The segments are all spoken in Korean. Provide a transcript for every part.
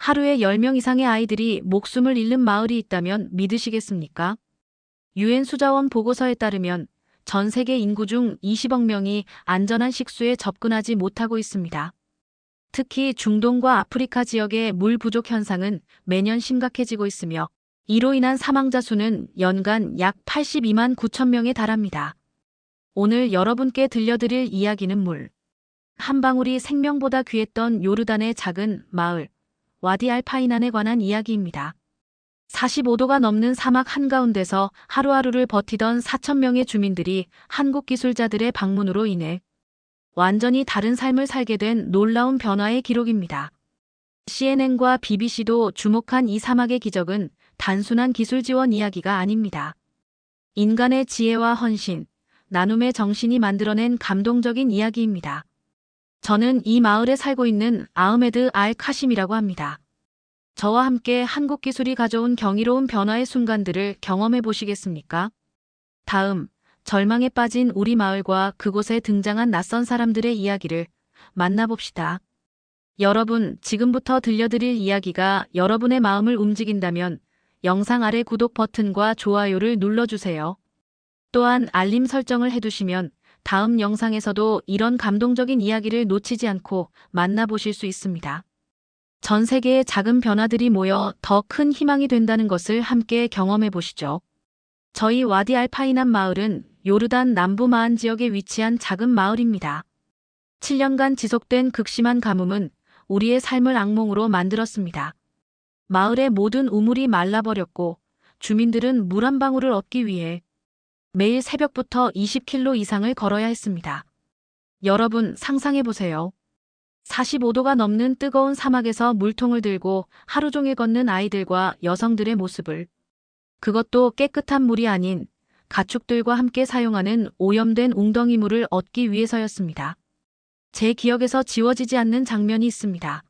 하루에 10명 이상의 아이들이 목숨을 잃는 마을이 있다면 믿으시겠습니까? 유엔 수자원 보고서에 따르면 전 세계 인구 중 20억 명이 안전한 식수에 접근하지 못하고 있습니다. 특히 중동과 아프리카 지역의 물 부족 현상은 매년 심각해지고 있으며 이로 인한 사망자 수는 연간 약 82만 9천 명에 달합니다. 오늘 여러분께 들려드릴 이야기는 물 한 방울이 생명보다 귀했던 요르단의 작은 마을 와디 알 파이난에 관한 이야기입니다. 45도가 넘는 사막 한가운데서 하루하루를 버티던 4천 명의 주민들이 한국 기술자들의 방문으로 인해 완전히 다른 삶을 살게 된 놀라운 변화의 기록입니다. CNN과 BBC도 주목한 이 사막의 기적은 단순한 기술 지원 이야기가 아닙니다. 인간의 지혜와 헌신, 나눔의 정신이 만들어낸 감동적인 이야기입니다. 저는 이 마을에 살고 있는 아흐메드 알 카심이라고 합니다. 저와 함께 한국 기술이 가져온 경이로운 변화의 순간들을 경험해 보시겠습니까? 다음, 절망에 빠진 우리 마을과 그곳에 등장한 낯선 사람들의 이야기를 만나봅시다. 여러분, 지금부터 들려드릴 이야기가 여러분의 마음을 움직인다면 영상 아래 구독 버튼과 좋아요를 눌러주세요. 또한 알림 설정을 해두시면 다음 영상에서도 이런 감동적인 이야기를 놓치지 않고 만나보실 수 있습니다. 전 세계의 작은 변화들이 모여 더 큰 희망이 된다는 것을 함께 경험해 보시죠. 저희 와디 알 파이난 마을은 요르단 남부 마안 지역에 위치한 작은 마을입니다. 7년간 지속된 극심한 가뭄은 우리의 삶을 악몽으로 만들었습니다. 마을의 모든 우물이 말라버렸고 주민들은 물 한 방울을 얻기 위해 매일 새벽부터 20km 이상을 걸어야 했습니다. 여러분 상상해 보세요. 45도가 넘는 뜨거운 사막에서 물통을 들고 하루 종일 걷는 아이들과 여성들의 모습을. 그것도 깨끗한 물이 아닌 가축들과 함께 사용하는 오염된 웅덩이 물을 얻기 위해서였습니다. 제 기억에서 지워지지 않는 장면이 있습니다.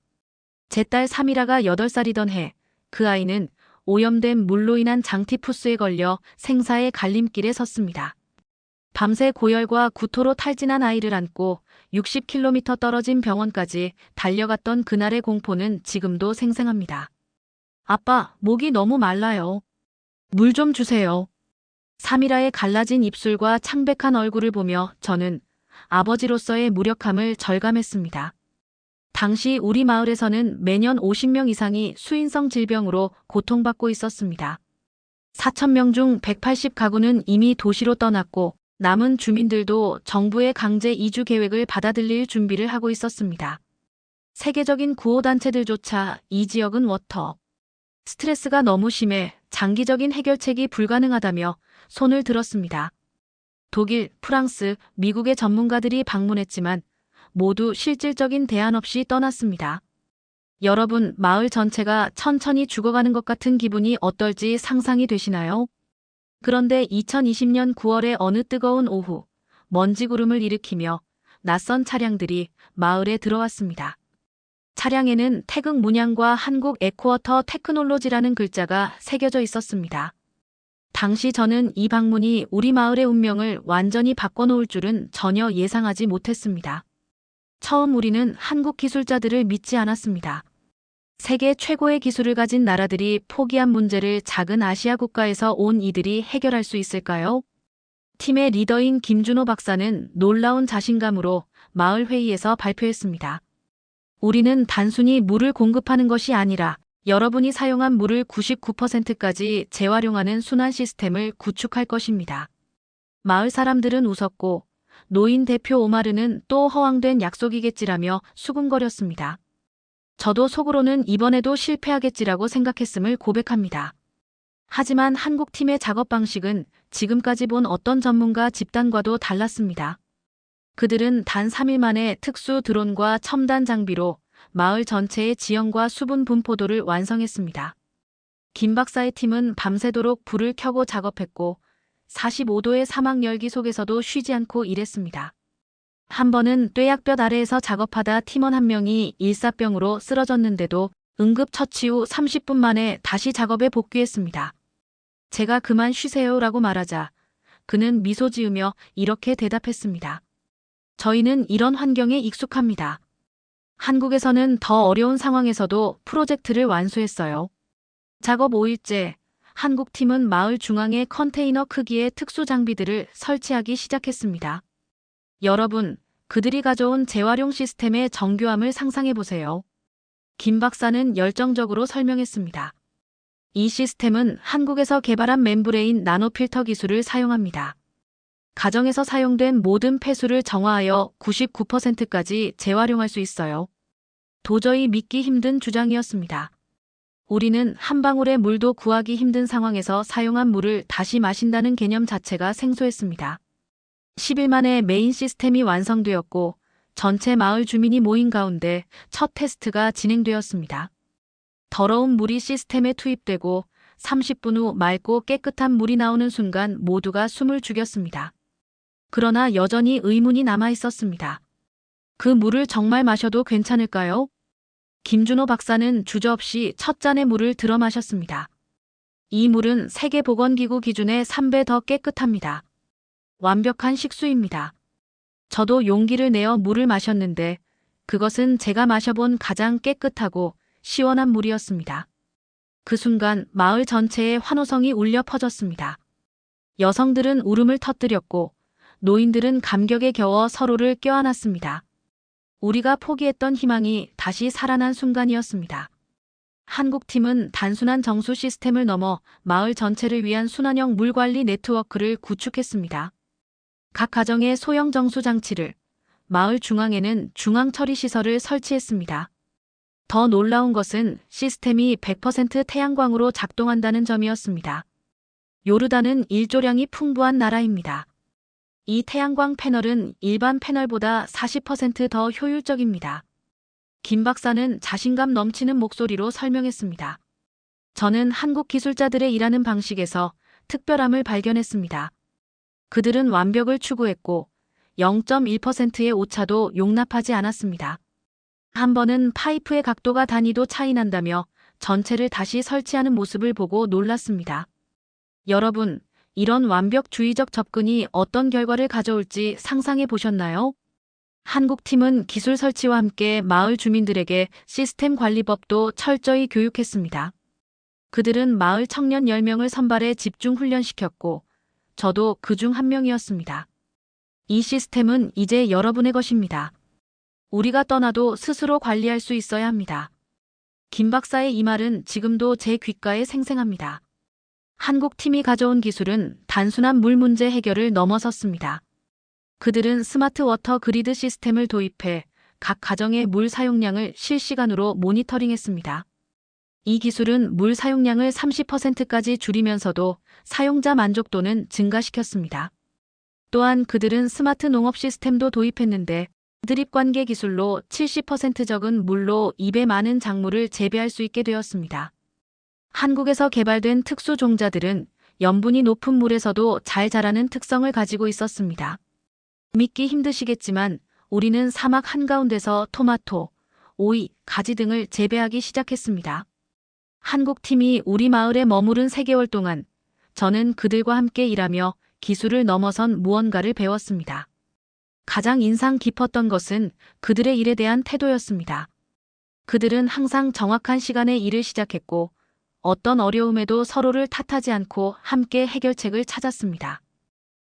제 딸 사미라가 8살이던 해, 그 아이는 오염된 물로 인한 장티푸스에 걸려 생사의 갈림길에 섰습니다. 밤새 고열과 구토로 탈진한 아이를 안고 60km 떨어진 병원까지 달려갔던 그날의 공포는 지금도 생생합니다. 아빠, 목이 너무 말라요. 물 좀 주세요. 사미라의 갈라진 입술과 창백한 얼굴을 보며 저는 아버지로서의 무력함을 절감했습니다. 당시 우리 마을에서는 매년 50명 이상이 수인성 질병으로 고통받고 있었습니다. 4천 명 중 180가구는 이미 도시로 떠났고 남은 주민들도 정부의 강제 이주 계획을 받아들일 준비를 하고 있었습니다. 세계적인 구호단체들조차 이 지역은 워터 스트레스가 너무 심해 장기적인 해결책이 불가능하다며 손을 들었습니다. 독일, 프랑스, 미국의 전문가들이 방문했지만 모두 실질적인 대안 없이 떠났습니다. 여러분, 마을 전체가 천천히 죽어가는 것 같은 기분이 어떨지 상상이 되시나요? 그런데 2020년 9월의 어느 뜨거운 오후, 먼지 구름을 일으키며 낯선 차량들이 마을에 들어왔습니다. 차량에는 태극 문양과 한국 에코워터 테크놀로지라는 글자가 새겨져 있었습니다. 당시 저는 이 방문이 우리 마을의 운명을 완전히 바꿔놓을 줄은 전혀 예상하지 못했습니다. 처음 우리는 한국 기술자들을 믿지 않았습니다. 세계 최고의 기술을 가진 나라들이 포기한 문제를 작은 아시아 국가에서 온 이들이 해결할 수 있을까요? 팀의 리더인 김준호 박사는 놀라운 자신감으로 마을 회의에서 발표했습니다. 우리는 단순히 물을 공급하는 것이 아니라 여러분이 사용한 물을 99%까지 재활용하는 순환 시스템을 구축할 것입니다. 마을 사람들은 웃었고 노인 대표 오마르는 또 허황된 약속이겠지라며 수군거렸습니다. 저도 속으로는 이번에도 실패하겠지라고 생각했음을 고백합니다. 하지만 한국팀의 작업 방식은 지금까지 본 어떤 전문가 집단과도 달랐습니다. 그들은 단 3일 만에 특수 드론과 첨단 장비로 마을 전체의 지형과 수분 분포도를 완성했습니다. 김 박사의 팀은 밤새도록 불을 켜고 작업했고 45도의 사막 열기 속에서도 쉬지 않고 일했습니다. 한 번은 뙤약볕 아래에서 작업하다 팀원 한 명이 일사병으로 쓰러졌는데도 응급처치 후 30분 만에 다시 작업에 복귀했습니다. 제가 그만 쉬세요라고 말하자 그는 미소 지으며 이렇게 대답했습니다. 저희는 이런 환경에 익숙합니다. 한국에서는 더 어려운 상황에서도 프로젝트를 완수했어요. 작업 5일째, 한국팀은 마을 중앙에 컨테이너 크기의 특수 장비들을 설치하기 시작했습니다. 여러분, 그들이 가져온 재활용 시스템의 정교함을 상상해 보세요. 김 박사는 열정적으로 설명했습니다. 이 시스템은 한국에서 개발한 멤브레인 나노 필터 기술을 사용합니다. 가정에서 사용된 모든 폐수를 정화하여 99%까지 재활용할 수 있어요. 도저히 믿기 힘든 주장이었습니다. 우리는 한 방울의 물도 구하기 힘든 상황에서 사용한 물을 다시 마신다는 개념 자체가 생소했습니다. 10일 만에 메인 시스템이 완성되었고 전체 마을 주민이 모인 가운데 첫 테스트가 진행되었습니다. 더러운 물이 시스템에 투입되고 30분 후 맑고 깨끗한 물이 나오는 순간 모두가 숨을 죽였습니다. 그러나 여전히 의문이 남아 있었습니다. 그 물을 정말 마셔도 괜찮을까요? 김준호 박사는 주저없이 첫 잔의 물을 들어 마셨습니다. 이 물은 세계보건기구 기준의 3배 더 깨끗합니다. 완벽한 식수입니다. 저도 용기를 내어 물을 마셨는데 그것은 제가 마셔본 가장 깨끗하고 시원한 물이었습니다. 그 순간 마을 전체에 환호성이 울려 퍼졌습니다. 여성들은 울음을 터뜨렸고 노인들은 감격에 겨워 서로를 껴안았습니다. 우리가 포기했던 희망이 다시 살아난 순간이었습니다. 한국팀은 단순한 정수 시스템을 넘어 마을 전체를 위한 순환형 물관리 네트워크를 구축했습니다. 각 가정에 소형 정수 장치를, 마을 중앙에는 중앙 처리 시설을 설치했습니다. 더 놀라운 것은 시스템이 100% 태양광으로 작동한다는 점이었습니다. 요르단은 일조량이 풍부한 나라입니다. 이 태양광 패널은 일반 패널보다 40% 더 효율적입니다. 김 박사는 자신감 넘치는 목소리로 설명했습니다. 저는 한국 기술자들의 일하는 방식에서 특별함을 발견했습니다. 그들은 완벽을 추구했고 0.1%의 오차도 용납하지 않았습니다. 한 번은 파이프의 각도가 단위도 차이 난다며 전체를 다시 설치하는 모습을 보고 놀랐습니다. 여러분, 이런 완벽주의적 접근이 어떤 결과를 가져올지 상상해 보셨나요? 한국팀은 기술 설치와 함께 마을 주민들에게 시스템 관리법도 철저히 교육했습니다. 그들은 마을 청년 10명을 선발해 집중 훈련시켰고 저도 그중 한 명이었습니다. 이 시스템은 이제 여러분의 것입니다. 우리가 떠나도 스스로 관리할 수 있어야 합니다. 김 박사의 이 말은 지금도 제 귓가에 생생합니다. 한국 팀이 가져온 기술은 단순한 물 문제 해결을 넘어섰습니다. 그들은 스마트 워터 그리드 시스템을 도입해 각 가정의 물 사용량을 실시간으로 모니터링했습니다. 이 기술은 물 사용량을 30%까지 줄이면서도 사용자 만족도는 증가시켰습니다. 또한 그들은 스마트 농업 시스템도 도입했는데 드립 관계 기술로 70% 적은 물로 2배 많은 작물을 재배할 수 있게 되었습니다. 한국에서 개발된 특수 종자들은 염분이 높은 물에서도 잘 자라는 특성을 가지고 있었습니다. 믿기 힘드시겠지만 우리는 사막 한가운데서 토마토, 오이, 가지 등을 재배하기 시작했습니다. 한국팀이 우리 마을에 머무른 3개월 동안 저는 그들과 함께 일하며 기술을 넘어선 무언가를 배웠습니다. 가장 인상 깊었던 것은 그들의 일에 대한 태도였습니다. 그들은 항상 정확한 시간에 일을 시작했고 어떤 어려움에도 서로를 탓하지 않고 함께 해결책을 찾았습니다.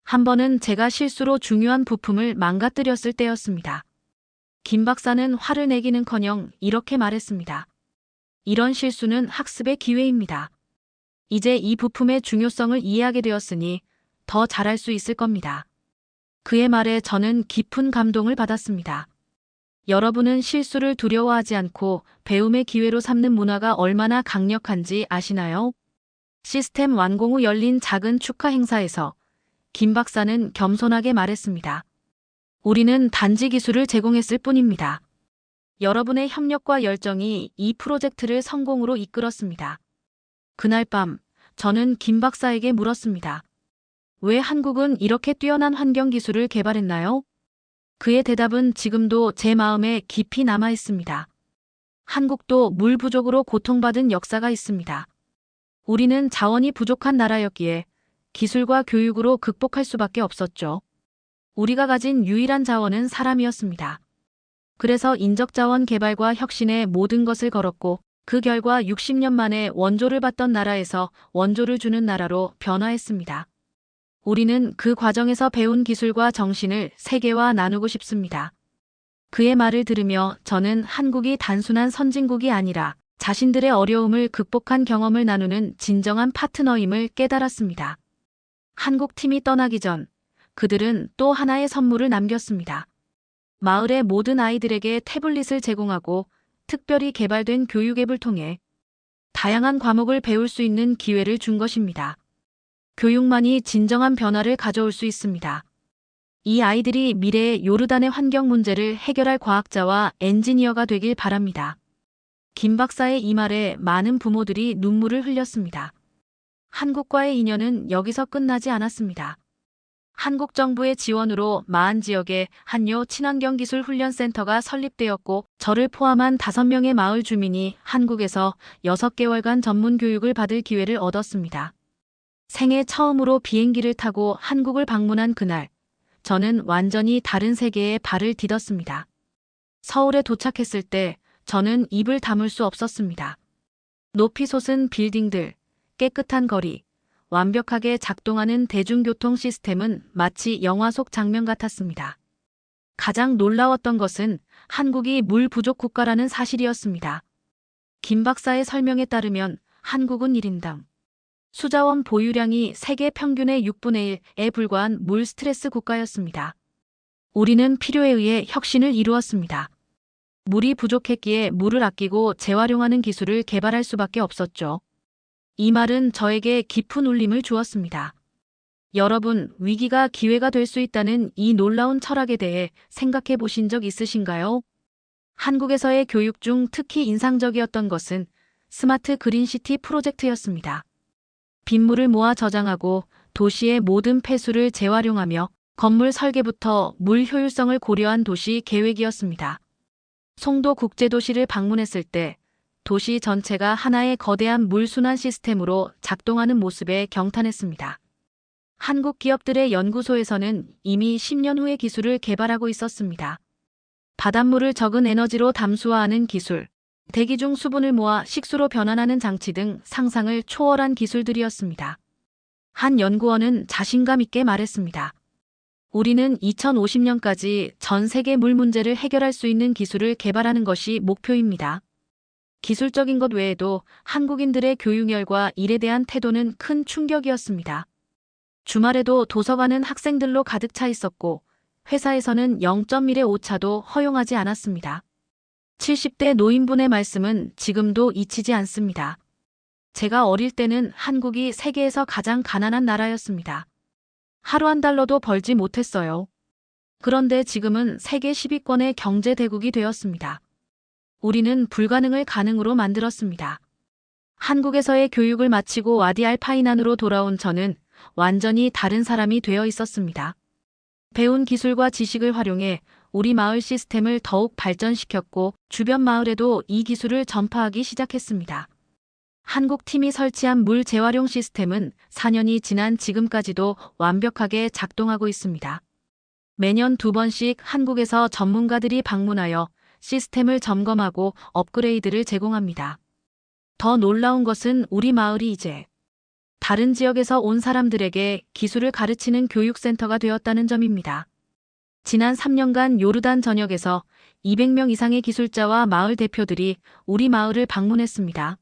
한 번은 제가 실수로 중요한 부품을 망가뜨렸을 때였습니다. 김 박사는 화를 내기는커녕 이렇게 말했습니다. 이런 실수는 학습의 기회입니다. 이제 이 부품의 중요성을 이해하게 되었으니 더 잘할 수 있을 겁니다. 그의 말에 저는 깊은 감동을 받았습니다. 여러분은 실수를 두려워하지 않고 배움의 기회로 삼는 문화가 얼마나 강력한지 아시나요? 시스템 완공 후 열린 작은 축하 행사에서 김 박사는 겸손하게 말했습니다. 우리는 단지 기술을 제공했을 뿐입니다. 여러분의 협력과 열정이 이 프로젝트를 성공으로 이끌었습니다. 그날 밤 저는 김 박사에게 물었습니다. 왜 한국은 이렇게 뛰어난 환경 기술을 개발했나요? 그의 대답은 지금도 제 마음에 깊이 남아 있습니다. 한국도 물 부족으로 고통받은 역사가 있습니다. 우리는 자원이 부족한 나라였기에 기술과 교육으로 극복할 수밖에 없었죠. 우리가 가진 유일한 자원은 사람이었습니다. 그래서 인적자원 개발과 혁신에 모든 것을 걸었고 그 결과 60년 만에 원조를 받던 나라에서 원조를 주는 나라로 변화했습니다. 우리는 그 과정에서 배운 기술과 정신을 세계와 나누고 싶습니다. 그의 말을 들으며 저는 한국이 단순한 선진국이 아니라 자신들의 어려움을 극복한 경험을 나누는 진정한 파트너임을 깨달았습니다. 한국 팀이 떠나기 전 그들은 또 하나의 선물을 남겼습니다. 마을의 모든 아이들에게 태블릿을 제공하고 특별히 개발된 교육 앱을 통해 다양한 과목을 배울 수 있는 기회를 준 것입니다. 교육만이 진정한 변화를 가져올 수 있습니다. 이 아이들이 미래의 요르단의 환경 문제를 해결할 과학자와 엔지니어가 되길 바랍니다. 김 박사의 이 말에 많은 부모들이 눈물을 흘렸습니다. 한국과의 인연은 여기서 끝나지 않았습니다. 한국 정부의 지원으로 마안 지역에 한요 친환경기술 훈련센터가 설립되었고 저를 포함한 5명의 마을 주민이 한국에서 6개월간 전문 교육을 받을 기회를 얻었습니다. 생애 처음으로 비행기를 타고 한국을 방문한 그날, 저는 완전히 다른 세계에 발을 디뎠습니다. 서울에 도착했을 때 저는 입을 다물 수 없었습니다. 높이 솟은 빌딩들, 깨끗한 거리, 완벽하게 작동하는 대중교통 시스템은 마치 영화 속 장면 같았습니다. 가장 놀라웠던 것은 한국이 물 부족 국가라는 사실이었습니다. 김 박사의 설명에 따르면 한국은 1인당 수자원 보유량이 세계 평균의 6분의 1에 불과한 물 스트레스 국가였습니다. 우리는 필요에 의해 혁신을 이루었습니다. 물이 부족했기에 물을 아끼고 재활용하는 기술을 개발할 수밖에 없었죠. 이 말은 저에게 깊은 울림을 주었습니다. 여러분, 위기가 기회가 될 수 있다는 이 놀라운 철학에 대해 생각해 보신 적 있으신가요? 한국에서의 교육 중 특히 인상적이었던 것은 스마트 그린시티 프로젝트였습니다. 빗물을 모아 저장하고 도시의 모든 폐수를 재활용하며 건물 설계부터 물 효율성을 고려한 도시 계획이었습니다. 송도 국제도시를 방문했을 때 도시 전체가 하나의 거대한 물순환 시스템으로 작동하는 모습에 경탄했습니다. 한국 기업들의 연구소에서는 이미 10년 후의 기술을 개발하고 있었습니다. 바닷물을 적은 에너지로 담수화하는 기술, 대기 중 수분을 모아 식수로 변환하는 장치 등 상상을 초월한 기술들이었습니다. 한 연구원은 자신감 있게 말했습니다. 우리는 2050년까지 전 세계 물 문제를 해결할 수 있는 기술을 개발하는 것이 목표입니다. 기술적인 것 외에도 한국인들의 교육열과 일에 대한 태도는 큰 충격이었습니다. 주말에도 도서관은 학생들로 가득 차 있었고 회사에서는 0.1의 오차도 허용하지 않았습니다. 70대 노인분의 말씀은 지금도 잊히지 않습니다. 제가 어릴 때는 한국이 세계에서 가장 가난한 나라였습니다. 하루 한 달러도 벌지 못했어요. 그런데 지금은 세계 10위권의 경제 대국이 되었습니다. 우리는 불가능을 가능으로 만들었습니다. 한국에서의 교육을 마치고 와디 알파인안으로 돌아온 저는 완전히 다른 사람이 되어 있었습니다. 배운 기술과 지식을 활용해 우리 마을 시스템을 더욱 발전시켰고 주변 마을에도 이 기술을 전파하기 시작했습니다. 한국 팀이 설치한 물 재활용 시스템은 4년이 지난 지금까지도 완벽하게 작동하고 있습니다. 매년 2번씩 한국에서 전문가들이 방문하여 시스템을 점검하고 업그레이드를 제공합니다. 더 놀라운 것은 우리 마을이 이제 다른 지역에서 온 사람들에게 기술을 가르치는 교육센터가 되었다는 점입니다. 지난 3년간 요르단 전역에서 200명 이상의 기술자와 마을 대표들이 우리 마을을 방문했습니다.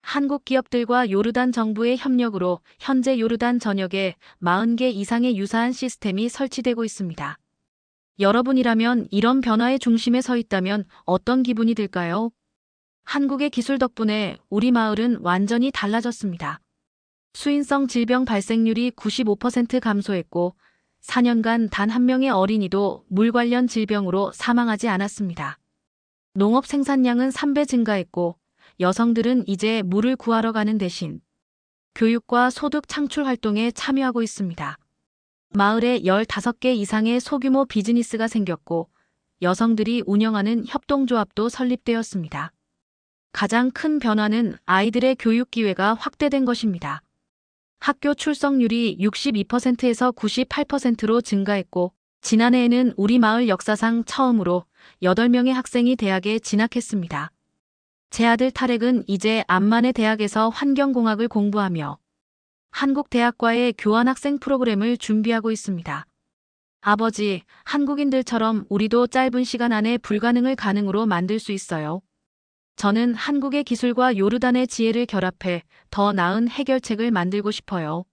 한국 기업들과 요르단 정부의 협력으로 현재 요르단 전역에 40개 이상의 유사한 시스템이 설치되고 있습니다. 여러분이라면 이런 변화의 중심에 서 있다면 어떤 기분이 들까요? 한국의 기술 덕분에 우리 마을은 완전히 달라졌습니다. 수인성 질병 발생률이 95% 감소했고 4년간 단 한 명의 어린이도 물 관련 질병으로 사망하지 않았습니다. 농업 생산량은 3배 증가했고 여성들은 이제 물을 구하러 가는 대신 교육과 소득 창출 활동에 참여하고 있습니다. 마을에 15개 이상의 소규모 비즈니스가 생겼고 여성들이 운영하는 협동조합도 설립되었습니다. 가장 큰 변화는 아이들의 교육 기회가 확대된 것입니다. 학교 출석률이 62%에서 98%로 증가했고 지난해에는 우리 마을 역사상 처음으로 8명의 학생이 대학에 진학했습니다. 제 아들 타렉은 이제 암만의 대학에서 환경공학을 공부하며 한국 대학과의 교환학생 프로그램을 준비하고 있습니다. 아버지, 한국인들처럼 우리도 짧은 시간 안에 불가능을 가능으로 만들 수 있어요. 저는 한국의 기술과 요르단의 지혜를 결합해 더 나은 해결책을 만들고 싶어요.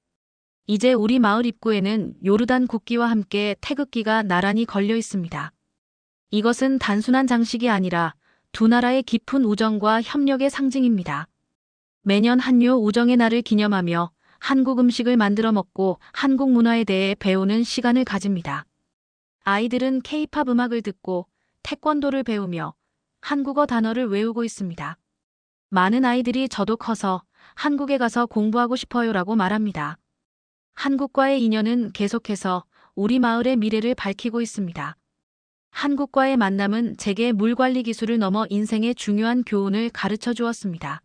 이제 우리 마을 입구에는 요르단 국기와 함께 태극기가 나란히 걸려 있습니다. 이것은 단순한 장식이 아니라 두 나라의 깊은 우정과 협력의 상징입니다. 매년 한요 우정의 날을 기념하며 한국 음식을 만들어 먹고 한국 문화에 대해 배우는 시간을 가집니다. 아이들은 K-팝 음악을 듣고 태권도를 배우며 한국어 단어를 외우고 있습니다. 많은 아이들이 저도 커서 한국에 가서 공부하고 싶어요라고 말합니다. 한국과의 인연은 계속해서 우리 마을의 미래를 밝히고 있습니다. 한국과의 만남은 제게 물 관리 기술을 넘어 인생의 중요한 교훈을 가르쳐 주었습니다.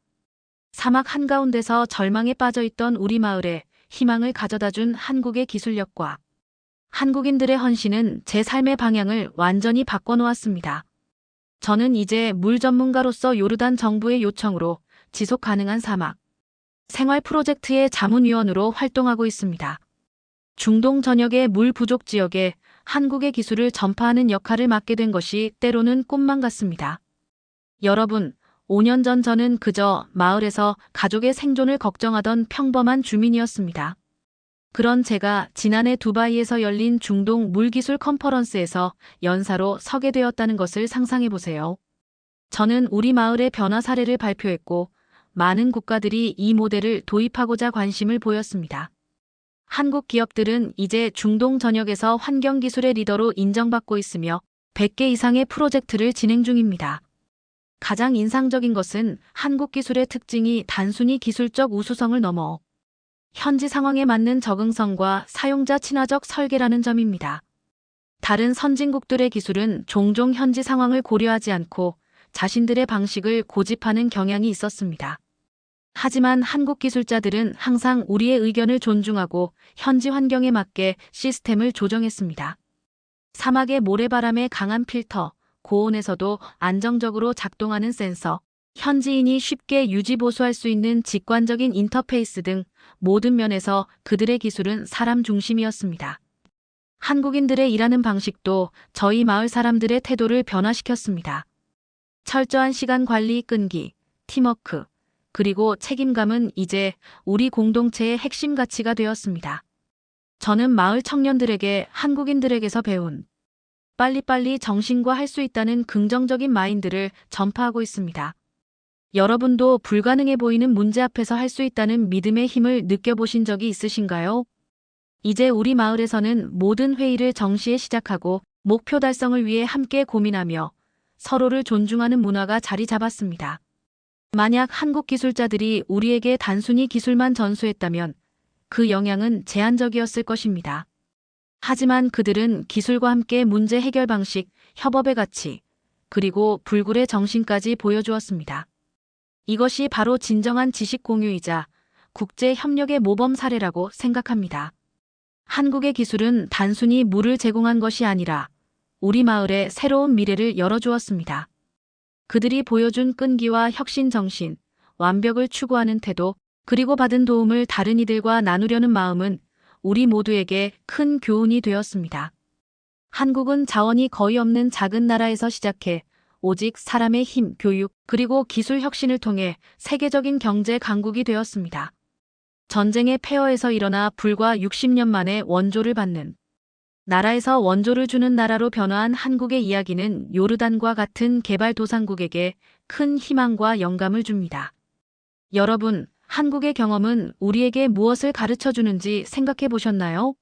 사막 한가운데서 절망에 빠져 있던 우리 마을에 희망을 가져다 준 한국의 기술력과 한국인들의 헌신은 제 삶의 방향을 완전히 바꿔놓았습니다. 저는 이제 물 전문가로서 요르단 정부의 요청으로 지속 가능한 사막 생활 프로젝트의 자문위원으로 활동하고 있습니다. 중동 전역의 물 부족 지역에 한국의 기술을 전파하는 역할을 맡게 된 것이 때로는 꿈만 같습니다. 여러분, 5년 전 저는 그저 마을에서 가족의 생존을 걱정하던 평범한 주민이었습니다. 그런 제가 지난해 두바이에서 열린 중동 물기술 컨퍼런스에서 연사로 서게 되었다는 것을 상상해 보세요. 저는 우리 마을의 변화 사례를 발표했고 많은 국가들이 이 모델을 도입하고자 관심을 보였습니다. 한국 기업들은 이제 중동 전역에서 환경기술의 리더로 인정받고 있으며 100개 이상의 프로젝트를 진행 중입니다. 가장 인상적인 것은 한국 기술의 특징이 단순히 기술적 우수성을 넘어 현지 상황에 맞는 적응성과 사용자 친화적 설계라는 점입니다. 다른 선진국들의 기술은 종종 현지 상황을 고려하지 않고 자신들의 방식을 고집하는 경향이 있었습니다. 하지만 한국 기술자들은 항상 우리의 의견을 존중하고 현지 환경에 맞게 시스템을 조정했습니다. 사막의 모래바람의 강한 필터, 고온에서도 안정적으로 작동하는 센서, 현지인이 쉽게 유지 보수할 수 있는 직관적인 인터페이스 등 모든 면에서 그들의 기술은 사람 중심이었습니다. 한국인들의 일하는 방식도 저희 마을 사람들의 태도를 변화시켰습니다. 철저한 시간 관리 끈기, 팀워크, 그리고 책임감은 이제 우리 공동체의 핵심 가치가 되었습니다. 저는 마을 청년들에게 한국인들에게서 배운 빨리빨리 정신과 할 수 있다는 긍정적인 마인드를 전파하고 있습니다. 여러분도 불가능해 보이는 문제 앞에서 할 수 있다는 믿음의 힘을 느껴보신 적이 있으신가요? 이제 우리 마을에서는 모든 회의를 정시에 시작하고 목표 달성을 위해 함께 고민하며 서로를 존중하는 문화가 자리 잡았습니다. 만약 한국 기술자들이 우리에게 단순히 기술만 전수했다면 그 영향은 제한적이었을 것입니다. 하지만 그들은 기술과 함께 문제 해결 방식, 협업의 가치, 그리고 불굴의 정신까지 보여주었습니다. 이것이 바로 진정한 지식 공유이자 국제 협력의 모범 사례라고 생각합니다. 한국의 기술은 단순히 물을 제공한 것이 아니라 우리 마을에 새로운 미래를 열어주었습니다. 그들이 보여준 끈기와 혁신 정신, 완벽을 추구하는 태도, 그리고 받은 도움을 다른 이들과 나누려는 마음은 우리 모두에게 큰 교훈이 되었습니다. 한국은 자원이 거의 없는 작은 나라에서 시작해 오직 사람의 힘, 교육, 그리고 기술 혁신을 통해 세계적인 경제 강국이 되었습니다. 전쟁의 폐허에서 일어나 불과 60년 만에 원조를 받는 나라에서 원조를 주는 나라로 변화한 한국의 이야기는 요르단과 같은 개발도상국에게 큰 희망과 영감을 줍니다. 여러분, 한국의 경험은 우리에게 무엇을 가르쳐 주는지 생각해 보셨나요?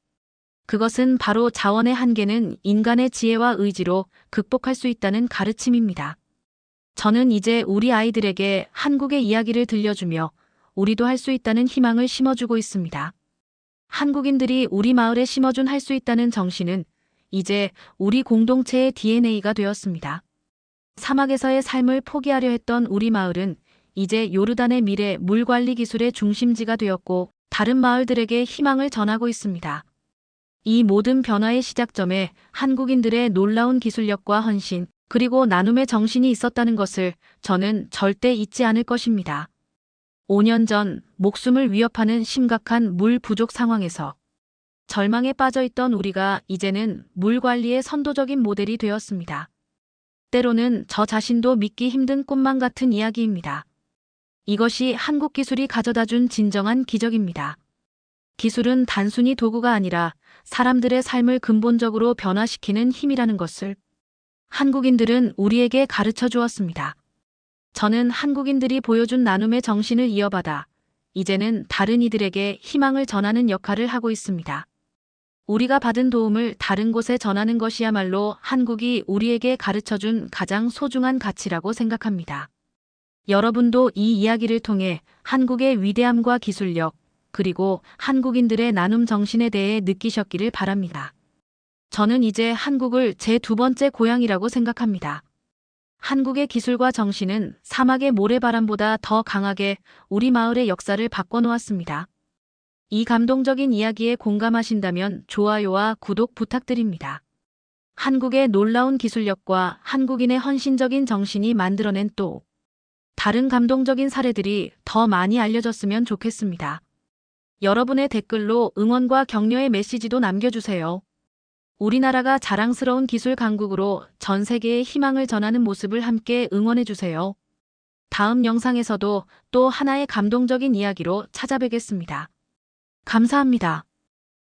그것은 바로 자원의 한계는 인간의 지혜와 의지로 극복할 수 있다는 가르침입니다. 저는 이제 우리 아이들에게 한국의 이야기를 들려주며 우리도 할 수 있다는 희망을 심어주고 있습니다. 한국인들이 우리 마을에 심어준 할 수 있다는 정신은 이제 우리 공동체의 DNA가 되었습니다. 사막에서의 삶을 포기하려 했던 우리 마을은 이제 요르단의 미래 물관리 기술의 중심지가 되었고 다른 마을들에게 희망을 전하고 있습니다. 이 모든 변화의 시작점에 한국인들의 놀라운 기술력과 헌신, 그리고 나눔의 정신이 있었다는 것을 저는 절대 잊지 않을 것입니다. 5년 전 목숨을 위협하는 심각한 물 부족 상황에서 절망에 빠져 있던 우리가 이제는 물 관리의 선도적인 모델이 되었습니다. 때로는 저 자신도 믿기 힘든 꿈만 같은 이야기입니다. 이것이 한국 기술이 가져다준 진정한 기적입니다. 기술은 단순히 도구가 아니라 사람들의 삶을 근본적으로 변화시키는 힘이라는 것을 한국인들은 우리에게 가르쳐 주었습니다. 저는 한국인들이 보여준 나눔의 정신을 이어받아 이제는 다른 이들에게 희망을 전하는 역할을 하고 있습니다. 우리가 받은 도움을 다른 곳에 전하는 것이야말로 한국이 우리에게 가르쳐준 가장 소중한 가치라고 생각합니다. 여러분도 이 이야기를 통해 한국의 위대함과 기술력, 그리고 한국인들의 나눔 정신에 대해 느끼셨기를 바랍니다. 저는 이제 한국을 제 두 번째 고향이라고 생각합니다. 한국의 기술과 정신은 사막의 모래바람보다 더 강하게 우리 마을의 역사를 바꿔놓았습니다. 이 감동적인 이야기에 공감하신다면 좋아요와 구독 부탁드립니다. 한국의 놀라운 기술력과 한국인의 헌신적인 정신이 만들어낸 또 다른 감동적인 사례들이 더 많이 알려졌으면 좋겠습니다. 여러분의 댓글로 응원과 격려의 메시지도 남겨주세요. 우리나라가 자랑스러운 기술 강국으로 전 세계에 희망을 전하는 모습을 함께 응원해주세요. 다음 영상에서도 또 하나의 감동적인 이야기로 찾아뵙겠습니다. 감사합니다.